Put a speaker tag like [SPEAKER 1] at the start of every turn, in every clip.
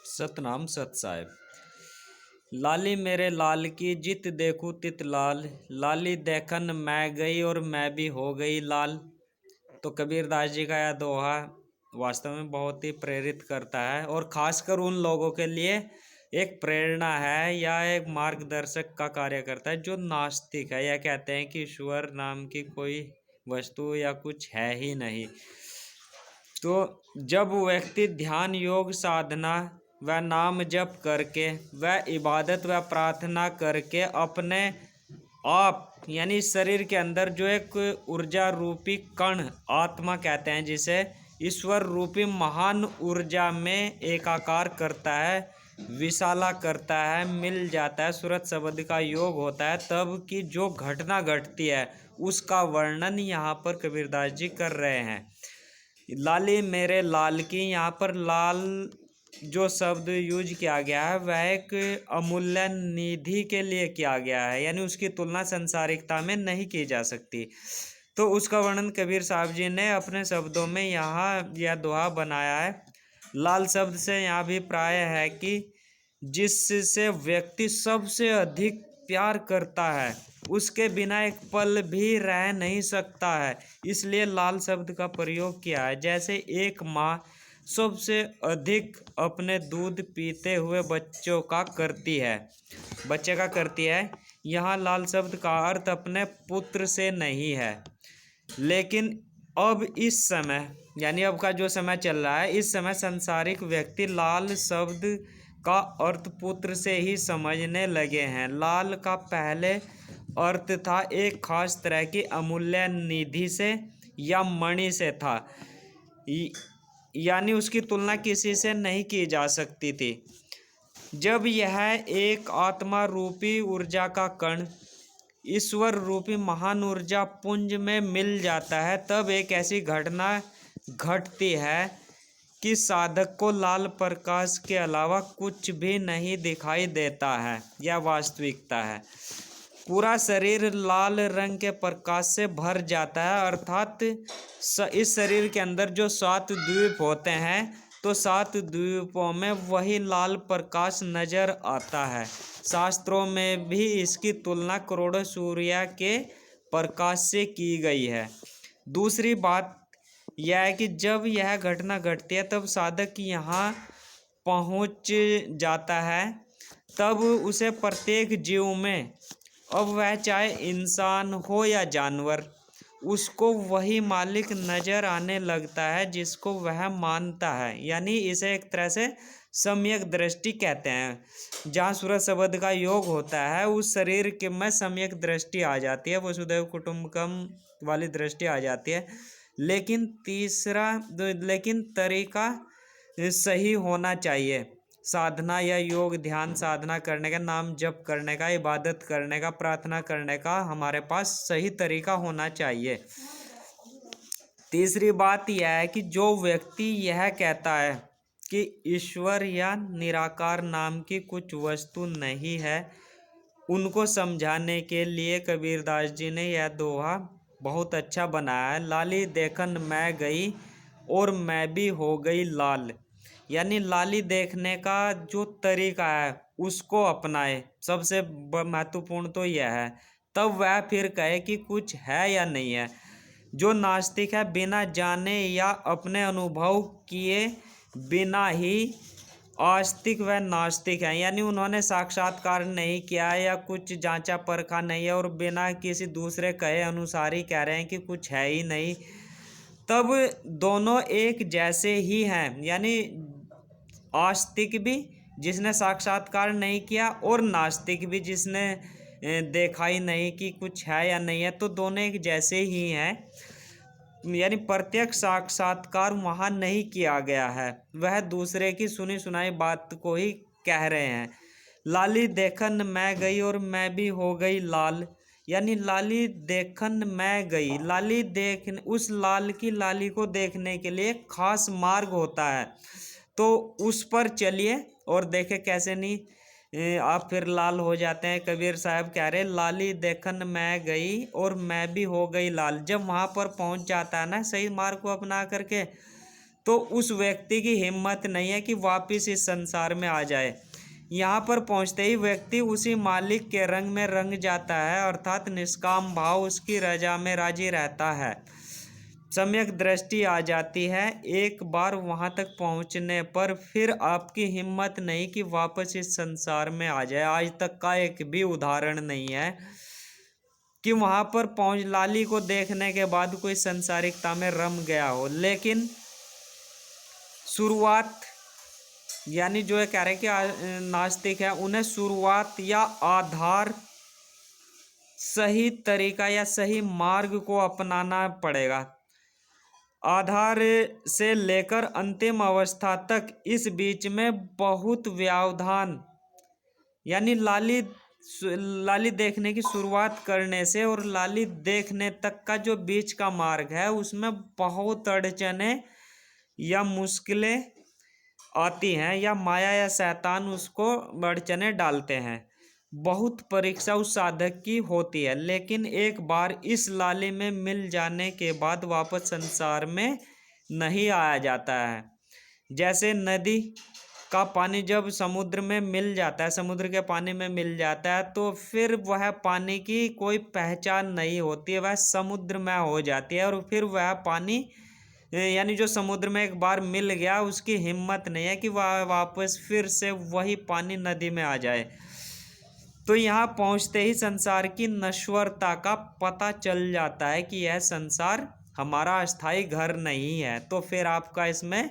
[SPEAKER 1] सतनाम सत साहेब। लाली मेरे लाल की जित देखूं तित लाल, लाली देखन मैं गई और मैं भी हो गई लाल। तो कबीरदास जी का यह दोहा वास्तव में बहुत ही प्रेरित करता है और खासकर उन लोगों के लिए एक प्रेरणा है या एक मार्गदर्शक का कार्य करता है जो नास्तिक है या कहते हैं कि ईश्वर नाम की कोई वस्तु या कुछ है ही नहीं। तो जब व्यक्ति ध्यान योग साधना व नाम जप करके व इबादत व प्रार्थना करके अपने आप यानी शरीर के अंदर जो एक ऊर्जा रूपी कण आत्मा कहते हैं जिसे ईश्वर रूपी महान ऊर्जा में एकाकार करता है, विशाला करता है, मिल जाता है, सूरत शब्द का योग होता है, तब की जो घटना घटती है उसका वर्णन यहाँ पर कबीरदास जी कर रहे हैं। लाली मेरे लाल की, यहाँ पर लाल जो शब्द यूज किया गया है वह एक अमूल्य निधि के लिए किया गया है, यानी उसकी तुलना संसारिकता में नहीं की जा सकती। तो उसका वर्णन कबीर साहब जी ने अपने शब्दों में यहाँ यह दोहा बनाया है। लाल शब्द से यहाँ भी प्राय है कि जिससे व्यक्ति सबसे अधिक प्यार करता है उसके बिना एक पल भी रह नहीं सकता है, इसलिए लाल शब्द का प्रयोग किया है। जैसे एक माँ सबसे अधिक अपने दूध पीते हुए बच्चों का करती है, बच्चे का करती है, यहाँ लाल शब्द का अर्थ अपने पुत्र से नहीं है। लेकिन अब इस समय यानी अब का जो समय चल रहा है, इस समय संसारिक व्यक्ति लाल शब्द का अर्थ पुत्र से ही समझने लगे हैं। लाल का पहले अर्थ था एक खास तरह की अमूल्य निधि से या मणि से था, यानी उसकी तुलना किसी से नहीं की जा सकती थी। जब यह एक आत्मा रूपी ऊर्जा का कण ईश्वर रूपी महान ऊर्जा पुंज में मिल जाता है तब एक ऐसी घटना घटती है कि साधक को लाल प्रकाश के अलावा कुछ भी नहीं दिखाई देता है। यह वास्तविकता है। पूरा शरीर लाल रंग के प्रकाश से भर जाता है, अर्थात इस शरीर के अंदर जो 7 द्वीप होते हैं तो 7 द्वीपों में वही लाल प्रकाश नजर आता है। शास्त्रों में भी इसकी तुलना करोड़ों सूर्य के प्रकाश से की गई है। दूसरी बात यह है कि जब यह घटना घटती है तब साधक यहाँ पहुँच जाता है, तब उसे प्रत्येक जीव में, अब वह चाहे इंसान हो या जानवर, उसको वही मालिक नजर आने लगता है जिसको वह मानता है। यानी इसे एक तरह से सम्यक दृष्टि कहते हैं। जहाँ सूरत शब्द का योग होता है उस शरीर के में सम्यक दृष्टि आ जाती है, वसुधैव कुटुंबकम वाली दृष्टि आ जाती है। लेकिन तरीका सही होना चाहिए। साधना या योग ध्यान साधना करने का, नाम जप करने का, इबादत करने का, प्रार्थना करने का हमारे पास सही तरीका होना चाहिए। तीसरी बात यह है कि जो व्यक्ति यह कहता है कि ईश्वर या निराकार नाम की कुछ वस्तु नहीं है, उनको समझाने के लिए कबीरदास जी ने यह दोहा बहुत अच्छा बनाया है। लाली देखन मैं गई और मैं भी हो गई लाल, यानी लाली देखने का जो तरीका है उसको अपनाए। सबसे महत्वपूर्ण तो यह है, तब वह फिर कहे कि कुछ है या नहीं है। जो नास्तिक है बिना जाने या अपने अनुभव किए बिना ही आस्तिक व नास्तिक है, यानी उन्होंने साक्षात्कार नहीं किया या कुछ जांचा परखा नहीं है और बिना किसी दूसरे कहे अनुसार ही कह रहे हैं कि कुछ है ही नहीं, तब दोनों एक जैसे ही हैं। यानी आस्तिक भी जिसने साक्षात्कार नहीं किया और नास्तिक भी जिसने देखा ही नहीं कि कुछ है या नहीं है, तो दोनों एक जैसे ही हैं। यानी प्रत्यक्ष साक्षात्कार वहाँ नहीं किया गया है, वह दूसरे की सुनी सुनाई बात को ही कह रहे हैं। लाली देखन मैं गई और मैं भी हो गई लाल, यानी लाली देखन मैं गई, लाली देख उस लाल की लाली को देखने के लिए खास मार्ग होता है, तो उस पर चलिए और देखे कैसे नहीं आप फिर लाल हो जाते हैं। कबीर साहब कह रहे लाली देखन मैं गई और मैं भी हो गई लाल। जब वहाँ पर पहुँच जाता है ना सही मार्ग को अपना करके, तो उस व्यक्ति की हिम्मत नहीं है कि वापस इस संसार में आ जाए। यहाँ पर पहुँचते ही व्यक्ति उसी मालिक के रंग में रंग जाता है, अर्थात निष्काम भाव उसकी रजा में राजी रहता है। सम्यक दृष्टि आ जाती है। एक बार वहां तक पहुंचने पर फिर आपकी हिम्मत नहीं कि वापस इस संसार में आ जाए। आज तक का एक भी उदाहरण नहीं है कि वहां पर पहुंच लाली को देखने के बाद कोई संसारिकता में रम गया हो। लेकिन शुरुआत, यानी जो है कह रहे कि नास्तिक है, उन्हें शुरुआत या आधार, सही तरीका या सही मार्ग को अपनाना पड़ेगा। आधार से लेकर अंतिम अवस्था तक इस बीच में बहुत व्यवधान, यानी लाली देखने की शुरुआत करने से और लाली देखने तक का जो बीच का मार्ग है उसमें बहुत अड़चने या मुश्किलें आती हैं, या माया या शैतान उसको अड़चने डालते हैं। बहुत परीक्षा उस साधक की होती है, लेकिन एक बार इस लाली में मिल जाने के बाद वापस संसार में नहीं आया जाता है। जैसे नदी का पानी जब समुद्र में मिल जाता है, समुद्र के पानी में मिल जाता है, तो फिर वह पानी की कोई पहचान नहीं होती है, वह समुद्र में हो जाती है। और फिर वह पानी, यानी जो समुद्र में एक बार मिल गया, उसकी हिम्मत नहीं है कि वह वापस फिर से वही पानी नदी में आ जाए। तो यहाँ पहुँचते ही संसार की नश्वरता का पता चल जाता है कि यह संसार हमारा अस्थायी घर नहीं है। तो फिर आपका इसमें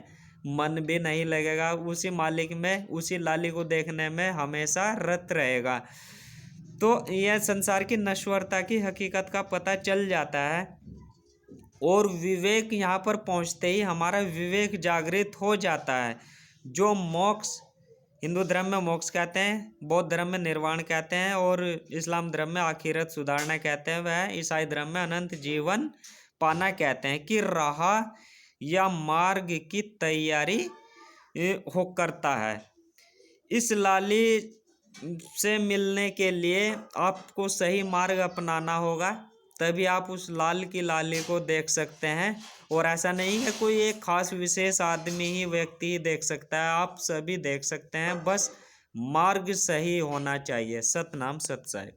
[SPEAKER 1] मन भी नहीं लगेगा, उसी मालिक में, उसी लाली को देखने में हमेशा रत रहेगा। तो यह संसार की नश्वरता की हकीकत का पता चल जाता है। और विवेक, यहाँ पर पहुँचते ही हमारा विवेक जागृत हो जाता है। जो मोक्ष, हिंदू धर्म में मोक्ष कहते हैं, बौद्ध धर्म में निर्वाण कहते हैं, और इस्लाम धर्म में आखिरत सुधारना कहते हैं, वह ईसाई धर्म में अनंत जीवन पाना कहते हैं, कि राह या मार्ग की तैयारी हो करता है। इस लाली से मिलने के लिए आपको सही मार्ग अपनाना होगा, तभी आप उस लाली को देख सकते हैं। और ऐसा नहीं है कोई एक खास विशेष आदमी ही, व्यक्ति ही देख सकता है, आप सभी देख सकते हैं, बस मार्ग सही होना चाहिए। सतनाम सत साहिब।